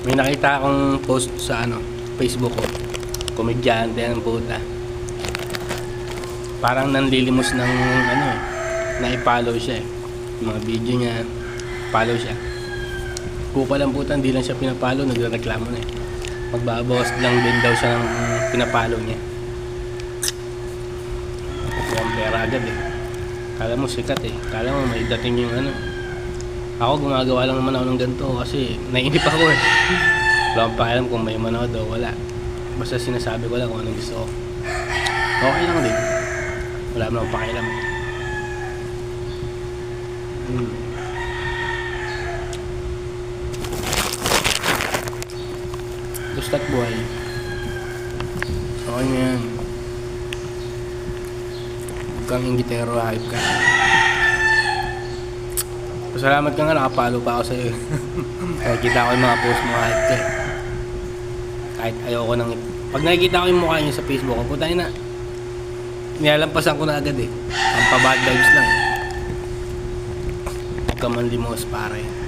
May nakita akong post sa Facebook ko. Komedyante ng puta. Parang nanlilimos ng na-follow siya eh. Yung mga video niya, follow siya. Kupa lang puta, hindi lang siya pinapalo, nagrereklamo na eh. Magbabawas lang din daw siya ng pinapalo niya. Mukhang pera agad eh. Kala mo sikat eh. Kala mo may dating yung Ako gumagawa lang naman ako ng ganito kasi naiinip ako eh. Wala akong pakialam kung may manood o wala. Basta sinasabi ko lang kung anong gusto ko. Okay lang din. Wala naman akong pakialam. Gusta't buhay. Okay na yan. Huwag kang inggitero, hype ka. Pasalamat ka nga, nakapalo pa ako sa'yo. Nakikita ko yung mga post mo, hype ka. Kahit ayoko nang... Pag nakikita ko yung mukha niyo sa Facebook ko, putay na. Nilalampasan ko na agad eh. Ang pa-bad vibes lang. Huwag ka man limos, pare.